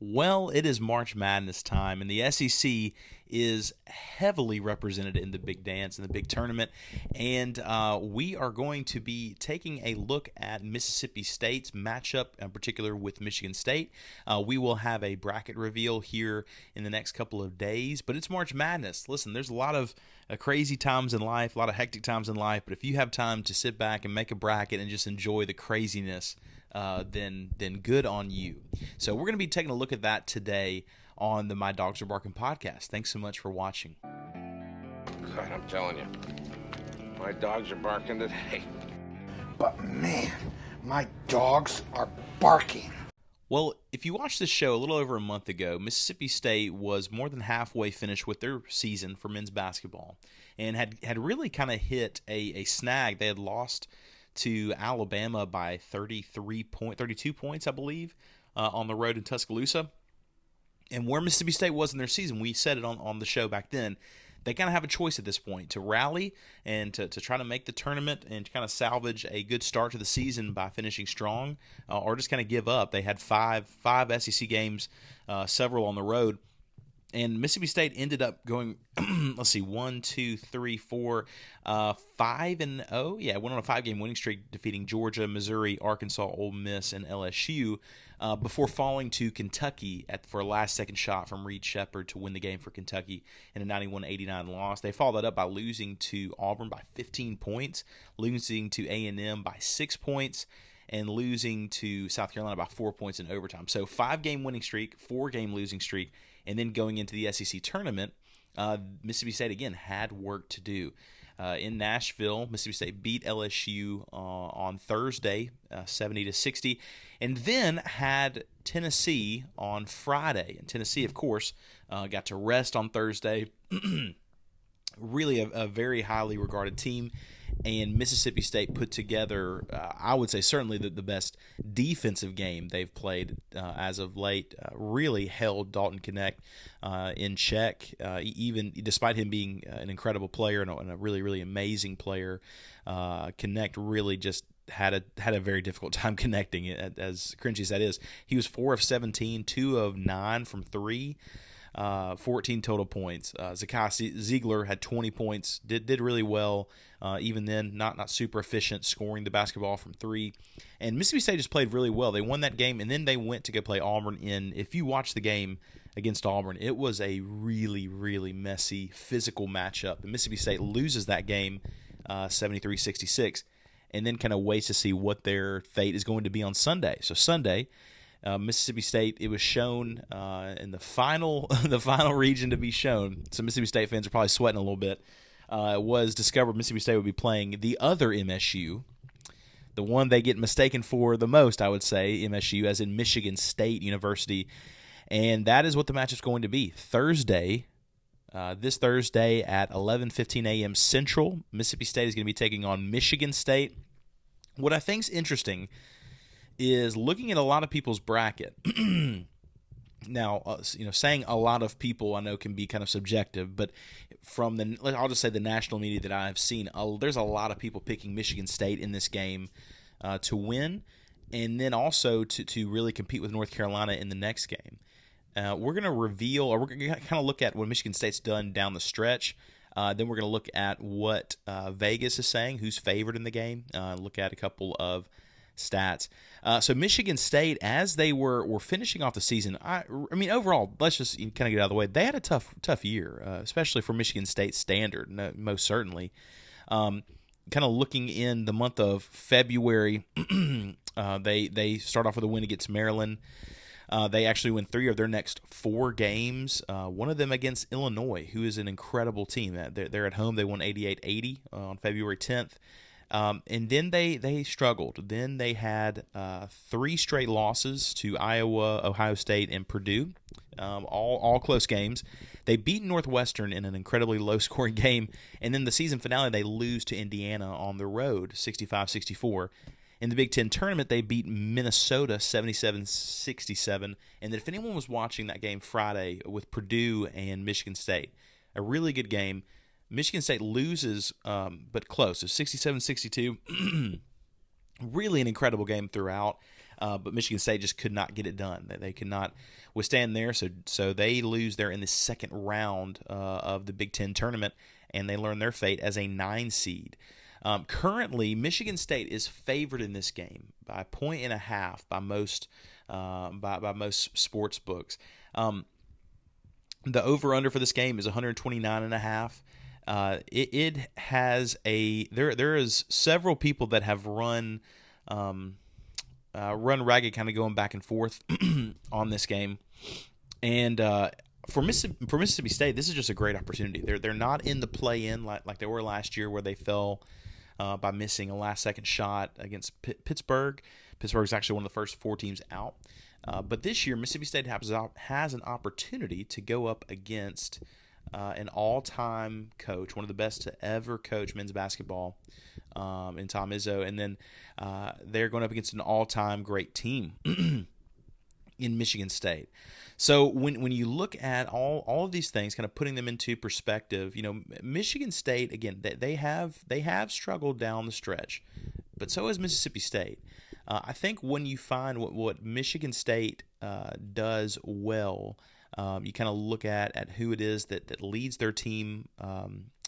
Well, it is March Madness time, and the SEC is heavily represented in the big dance and the big tournament. And we are going to be taking a look at Mississippi State's matchup, in particular with Michigan State. We will have a bracket reveal here in the next couple of days, but it's March Madness. Listen, there's a lot of crazy times in life, a lot of hectic times in life, but if you have time to sit back and make a bracket and just enjoy the craziness, then good on you. So we're going to be taking a look at that today on the My Dogs Are Barking podcast. Thanks so much for watching. God, I'm telling you, my dogs are barking today. But man, my dogs are barking. Well, if you watched this show a little over a month ago, Mississippi State was more than halfway finished with their season for men's basketball and had really kind of hit a snag. They had lost to Alabama by 32 points, I believe, on the road in Tuscaloosa. And where Mississippi State was in their season, we said it on the show back then, they kind of have a choice at this point to rally and to try to make the tournament and to kind of salvage a good start to the season by finishing strong, or just kind of give up. They had five SEC games, several on the road. And Mississippi State ended up going, 5-0. Yeah, went on a 5-game winning streak, defeating Georgia, Missouri, Arkansas, Ole Miss, and LSU, before falling to Kentucky for a last-second shot from Reed Sheppard to win the game for Kentucky in a 91-89 loss. They followed that up by losing to Auburn by 15 points, losing to A&M by 6 points, and losing to South Carolina by 4 points in overtime. So 5-game winning streak, 4-game losing streak, and then going into the SEC tournament, Mississippi State, again, had work to do. In Nashville, Mississippi State beat LSU on Thursday, 70-60, and then had Tennessee on Friday. And Tennessee, of course, got to rest on Thursday. Really a very highly regarded team. And Mississippi State put together, I would say, certainly the best defensive game they've played as of late. Really held Dalton Knecht in check, even despite him being an incredible player and a really, really amazing player. Knecht really just had a very difficult time connecting, as cringy as that is. He was 4 of 17, 2 of 9 from 3. 14 total points. Zakai Ziegler had 20 points, did really well. Even then, not super efficient scoring the basketball from 3. And Mississippi State just played really well. They won that game, and then they went to go play Auburn if you watch the game against Auburn, it was a really, really messy, physical matchup. And Mississippi State loses that game 73-66, and then kind of waits to see what their fate is going to be on Sunday. So Sunday, Mississippi State, it was shown in the final region to be shown. So Mississippi State fans are probably sweating a little bit. It was discovered Mississippi State would be playing the other MSU, the one they get mistaken for the most, I would say, MSU, as in Michigan State University. And that is what the matchup's going to be. Thursday, this Thursday at 11:15 a.m. Central, Mississippi State is going to be taking on Michigan State. What I think is interesting is looking at a lot of people's bracket. Now, saying a lot of people I know can be kind of subjective, but from I'll just say the national media that I've seen, there's a lot of people picking Michigan State in this game to win, and then also to really compete with North Carolina in the next game. We're going to reveal, or we're going to kind of look at what Michigan State's done down the stretch. Then we're going to look at what Vegas is saying, who's favored in the game. Look at a couple of stats. So Michigan State, as they were finishing off the season, I mean, overall, let's just kind of get out of the way. They had a tough year, especially for Michigan State standard, most certainly. Kind of looking in the month of February, they start off with a win against Maryland. They actually win 3 of their next 4 games, one of them against Illinois, who is an incredible team. They're at home. They won 88-80 on February 10th. And then they struggled. Then they had 3 straight losses to Iowa, Ohio State, and Purdue, all close games. They beat Northwestern in an incredibly low-scoring game, and then the season finale they lose to Indiana on the road, 65-64. In the Big Ten tournament, they beat Minnesota 77-67. And then if anyone was watching that game Friday with Purdue and Michigan State, a really good game. Michigan State loses, but close. So 67-62, really an incredible game throughout. but Michigan State just could not get it done. They could not withstand there, so they lose there in the second round of the Big Ten tournament, and they learn their fate as a 9 seed. Currently, Michigan State is favored in this game by 1.5 by most by most sports books. The over/under for this game is 129.5. It has there is several people that have run ragged, kind of going back and forth on this game, and for Mississippi State, this is just a great opportunity. They're not in the play-in like they were last year, where they fell by missing a last-second shot against Pittsburgh. Pittsburgh's actually one of the first 4 teams out. But this year, Mississippi State has an opportunity to go up against an all-time coach, one of the best to ever coach men's basketball, in Tom Izzo, and then they're going up against an all-time great team in Michigan State. So when you look at all of these things, kind of putting them into perspective, Michigan State, again, they have struggled down the stretch, but so has Mississippi State. I think when you find what Michigan State does well, you kind of look at who it is that leads their team,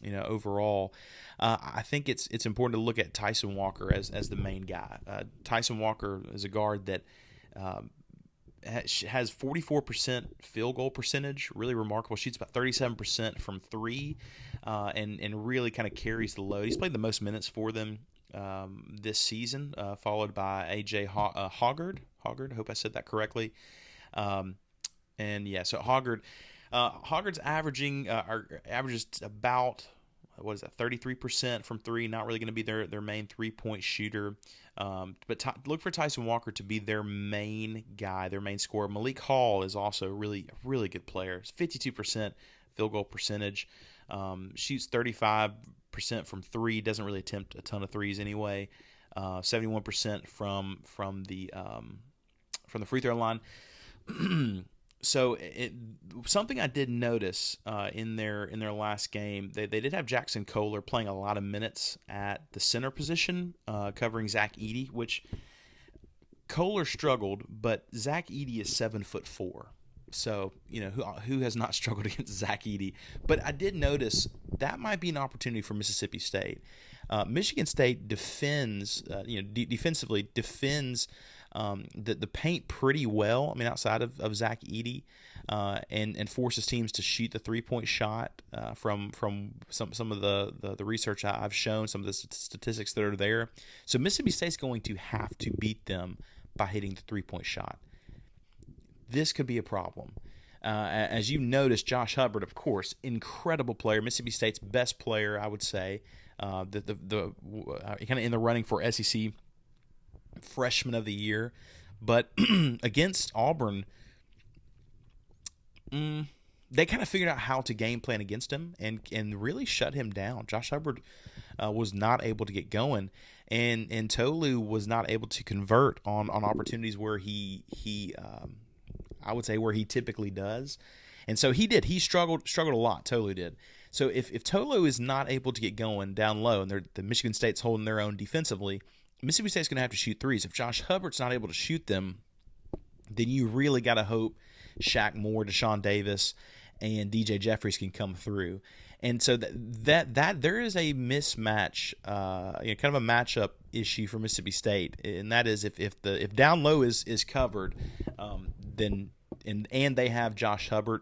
overall. I think it's important to look at Tyson Walker as the main guy. Tyson Walker is a guard that has 44% field goal percentage, really remarkable. Shoots about 37% from 3, and really kind of carries the load. He's played the most minutes for them this season, followed by A.J. Hoggard. I hope I said that correctly. So Hoggard's averages about, 33% from 3. Not really going to be their main 3-point shooter. But look for Tyson Walker to be their main guy, their main scorer. Malik Hall is also a really good player. It's 52% field goal percentage. Shoots 35% from 3. Doesn't really attempt a ton of threes anyway. 71% from the free throw line. So something I did notice in their last game, they did have Jackson Kohler playing a lot of minutes at the center position, covering Zach Edey, which Kohler struggled, but Zach Edey is 7'4". So, who has not struggled against Zach Edey? But I did notice that might be an opportunity for Mississippi State. Michigan State defensively defends the paint pretty well. I mean, outside of Zach Edey, and forces teams to shoot the 3-point shot from some of the research I've shown, some of the statistics that are there. So Mississippi State's going to have to beat them by hitting the 3-point shot. This could be a problem. As you noticed, Josh Hubbard, of course, incredible player, Mississippi State's best player, I would say. Kind of in the running for SEC Freshman of the Year, but against Auburn, they kind of figured out how to game plan against him and really shut him down. Josh Hubbard was not able to get going, and Tolu was not able to convert on opportunities where he I would say where he typically does. And so he did. He struggled a lot. Tolu did. So if Tolu is not able to get going down low, and the Michigan State's holding their own defensively, Mississippi State's going to have to shoot threes. If Josh Hubbard's not able to shoot them, then you really got to hope Shaq Moore, Deshaun Davis, and DJ Jeffries can come through. And so that there is a mismatch, kind of a matchup issue for Mississippi State, and that is if down low is covered, then and they have Josh Hubbard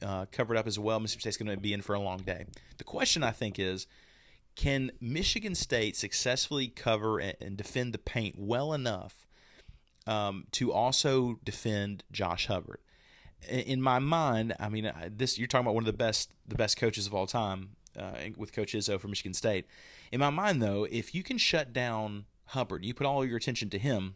covered up as well, Mississippi State's going to be in for a long day. The question, I think, is, can Michigan State successfully cover and defend the paint well enough to also defend Josh Hubbard? In my mind, I mean, you're talking about one of the best coaches of all time with Coach Izzo for Michigan State. In my mind, though, if you can shut down Hubbard, you put all your attention to him,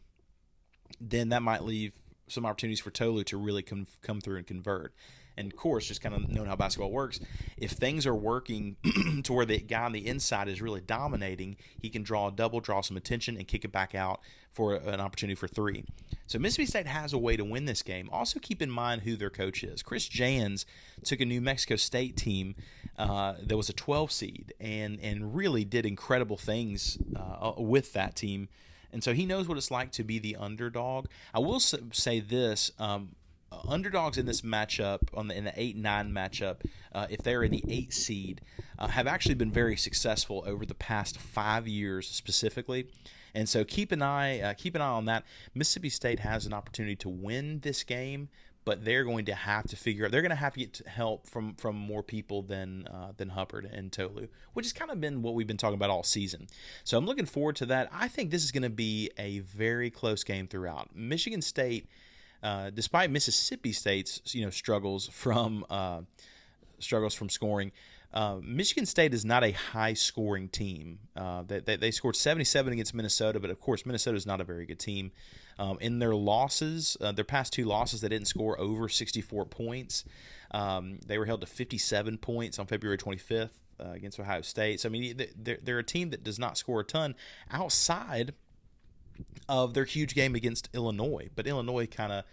then that might leave some opportunities for Tolu to really come through and convert. And, of course, just kind of knowing how basketball works, if things are working to where the guy on the inside is really dominating, he can draw a double, draw some attention, and kick it back out for an opportunity for 3. So Mississippi State has a way to win this game. Also keep in mind who their coach is. Chris Jans took a New Mexico State team that was a 12 seed and really did incredible things with that team And so he knows what it's like to be the underdog. I will say this. Underdogs in this matchup, in the 8-9 matchup, if they're in the 8 seed, have actually been very successful over the past 5 years specifically. And so keep an eye on that. Mississippi State has an opportunity to win this game, but they're going to have to figure out. They're going to have to get help from more people than Hubbard and Tolu, which has kind of been what we've been talking about all season. So I'm looking forward to that. I think this is going to be a very close game throughout. Michigan State, despite Mississippi State's struggles from scoring, Michigan State is not a high-scoring team. They scored 77 against Minnesota, but of course Minnesota is not a very good team. In their losses, their past 2 losses, they didn't score over 64 points. They were held to 57 points on February 25th against Ohio State. So, I mean, they're a team that does not score a ton outside of their huge game against Illinois. But Illinois kind of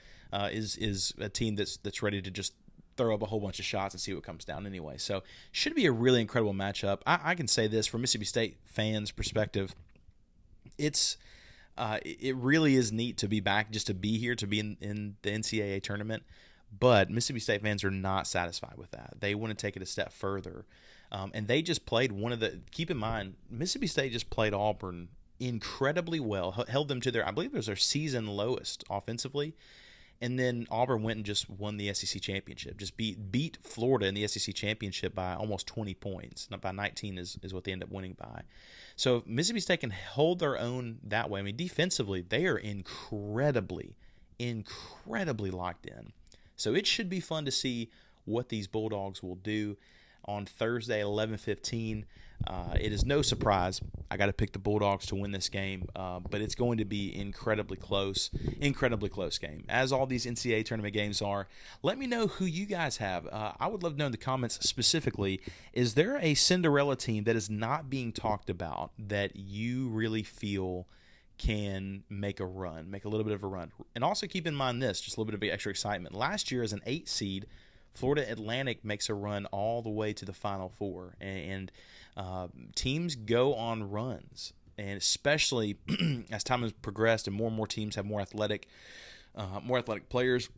is a team that's ready to just throw up a whole bunch of shots and see what comes down anyway. So should be a really incredible matchup. I can say this from Mississippi State fans' perspective, it really is neat to be back, just to be here, to be in the NCAA tournament. But Mississippi State fans are not satisfied with that. They want to take it a step further. And they just played keep in mind, Mississippi State just played Auburn incredibly well, held them to I believe it was their season lowest offensively. And then Auburn went and just won the SEC championship, just beat Florida in the SEC championship by almost 20 points. Not by 19 is what they end up winning by. So Mississippi State can hold their own that way. I mean, defensively, they are incredibly locked in. So it should be fun to see what these Bulldogs will do on Thursday at 11:15. It is no surprise I got to pick the Bulldogs to win this game, but it's going to be incredibly close game, as all these NCAA tournament games are. Let me know who you guys have. I would love to know in the comments specifically, is there a Cinderella team that is not being talked about that you really feel can make a little bit of a run? And also keep in mind this, just a little bit of extra excitement. Last year as an 8 seed, Florida Atlantic makes a run all the way to the Final Four, and teams go on runs, and especially as time has progressed and more teams have more athletic players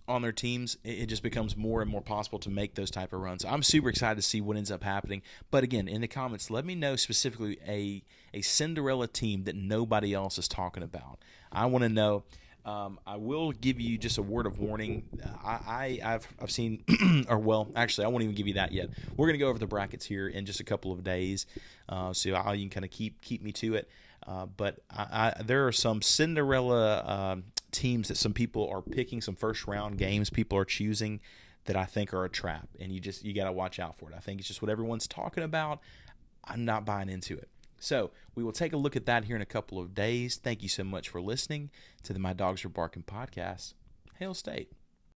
on their teams, it just becomes more and more possible to make those type of runs. I'm super excited to see what ends up happening. But again, in the comments, let me know specifically a Cinderella team that nobody else is talking about. I want to know. I will give you just a word of warning. I've seen, or well, actually, I won't even give you that yet. We're going to go over the brackets here in just a couple of days, so you can kind of keep me to it. But there are some Cinderella teams that some people are picking, some first round games people are choosing that I think are a trap, and you got to watch out for it. I think it's just what everyone's talking about. I'm not buying into it. So we will take a look at that here in a couple of days. Thank you so much for listening to the My Dogs Are Barking podcast. Hail State.